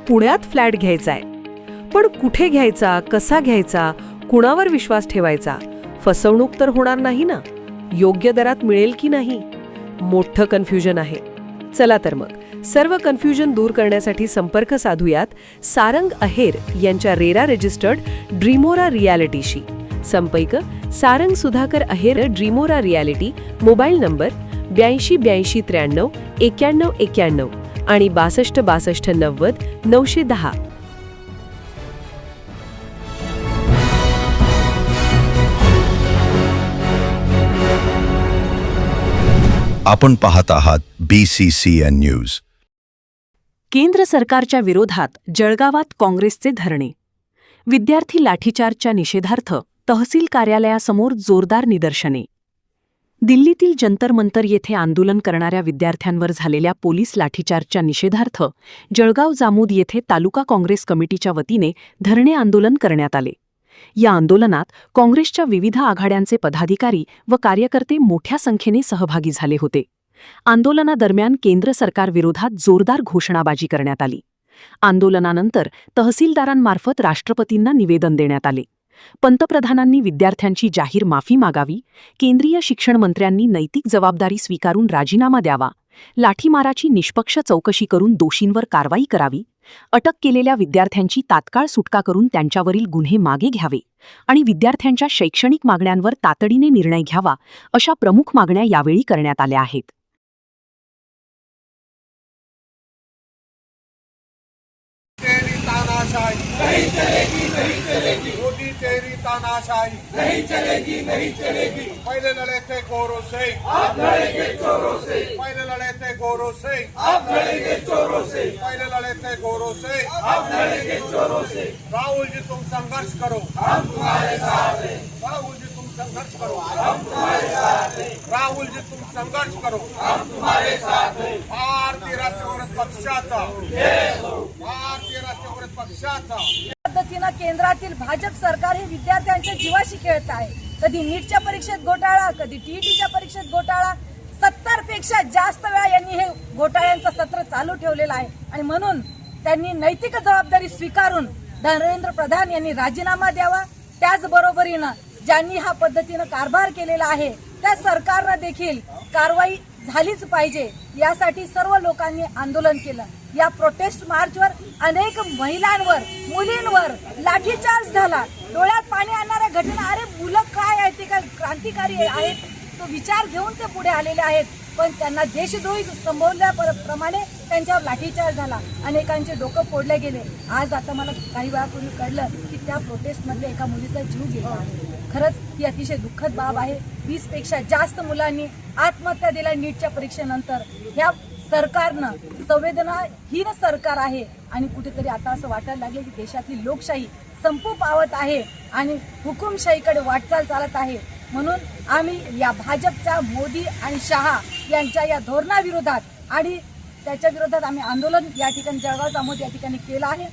पुण्यात फ्लॅट घ्यायचा आहे. पण कुठे घ्यायचा, कसा घ्यायचा, कुणावर विश्वास ठेवायचा? फसवणूक तर होणार नाही ना? योग्य दरात मिळेल की नाही? मोठं कन्फ्युजन आहे. चला तर मग सर्व कन्फ्युजन दूर करण्यासाठी संपर्क साधूयात सारंग अहेर यांच्या रेरा रजिस्टर्ड ड्रीमोरा रियालिटीशी. संपर्क सारंग सुधाकर अहेर, ड्रीमोरा रियालिटी, मोबाईल नंबर 82 83 91 91 आणि 62 62 90 910. आपण पाहत आहात BCCN न्यूज. केंद्र सरकारच्या विरोधात जळगावात काँग्रेसचे धरणे. विद्यार्थी लाठीचार्जच्या निषेधार्थ तहसील कार्यालयासमोर जोरदार निदर्शने. दिल्लीतील जंतर मंतर येथे आंदोलन करणाऱ्या विद्यार्थ्यांवर झालेल्या पोलीस लाठीचार्जच्या निषेधार्थ जळगाव जामोद येथे तालुका काँग्रेस कमिटीच्या वतीने धरणे आंदोलन करण्यात आले. या आंदोलनात काँग्रेसच्या विविध आघाड्यांचे पदाधिकारी व कार्यकर्ते मोठ्या संख्येने सहभागी झाले होते. आंदोलनादरम्यान केंद्र सरकारविरोधात जोरदार घोषणाबाजी करण्यात आली. आंदोलनानंतर तहसीलदारांमार्फत राष्ट्रपतींना निवेदन देण्यात आले. पंतप्रधानांनी विद्यार्थ्यांची जाहीर माफी मागावी, केंद्रीय शिक्षण मंत्र्यांनी नैतिक जबाबदारी स्वीकारून राजीनामा द्यावा, लाठीमाराची निष्पक्ष चौकशी करून दोषींवर कारवाई करावी, अटक केलेल्या विद्यार्थ्यांची तात्काळ सुटका करून त्यांच्यावरील गुन्हे मागे घ्यावे आणि विद्यार्थ्यांच्या शैक्षणिक मागण्यांवर तातडीने निर्णय घ्यावा, अशा प्रमुख मागण्या यावेळी करण्यात आल्या आहेत. नहीं चलेगी, नहीं चलेगी, मोदी तेरी तानाशाही नहीं चलेगी, नहीं चलेगी. पहले लड़े थे गोरों से, आप लड़ेंगे चोरों से. पहले लड़े थे गोरों से, आप लड़ेंगे चोरों से. पहले लड़े थे गोरों से, आप लड़ेंगे चोरों से. राहुल जी तुम संघर्ष करो, हम तुम्हारे साथ हैं. राहुल जी तुम संघर्ष करो, हम तुम्हारे साथ हैं. राहुल जी तुम संघर्ष करो, हम तुम्हारे साथ हैं. भारतीय राष्ट्रीय काँग्रेस पक्षाचा भारतीय राष्ट्रीय काँग्रेस पक्षाचा पद्धतीनं केंद्रातील भाजप सरकार हे विद्यार्थ्यांच्या जीवाशी खेळत आहे. कधी नीटच्या परीक्षेत घोटाळा, कधी टीईटीच्या परीक्षेत घोटाळा. 70 पेक्षा जास्त वेळा यांनी हे घोटाळ्यांचं सत्र चालू ठेवलेलं आहे आणि म्हणून त्यांनी नैतिक जबाबदारी स्वीकारून धर्मेंद्र प्रधान यांनी राजीनामा द्यावा. त्याचबरोबरीनं ज्यांनी हा पद्धतीनं कारभार केलेला आहे त्या सरकारनं देखील कारवाई झालीच पाहिजे. यासाठी सर्व लोकांनी आंदोलन केलं. या प्रोटेस्ट मार्चवर अनेक महिलांवर, मुलींवर लाठीचार्ज झाला. डोळ्यात पाणी आणणाऱ्या घटना. अरे मुलं काय आहे, ते काय क्रांतिकारी आहेत, तो विचार घेऊन ते पुढे आलेले आहेत. पण त्यांना देशद्रोही संबोधल्याप्रमाणे त्यांच्यावर लाठीचार्ज झाला. अनेकांचे डोकं फोडले गेले. आज आता मला काही वेळापूर्वी कळलं की त्या प्रोटेस्टमधल्या एका मुलीचा जीव गेला आहे. खरंच ही अतिशय दुःखद बाब आहे. 20 पेक्षा जास्त मुलांनी आत्महत्या दिल्या नीटच्या परीक्षेनंतर. ह्या सरकारनं संवेदनाहीन सरकार आहे आणि कुठेतरी आता असं वाटायला लागले की देशातली लोकशाही संपू पावत आहे आणि हुकुमशाहीकडे वाटचाल चालत आहे. म्हणून आम्ही या भाजपच्या मोदी आणि शहा यांच्या या धोरणाविरोधात आणि त्याच्या विरोधात आम्ही आंदोलन या ठिकाणी जळगाव जामोद या ठिकाणी केलं आहे.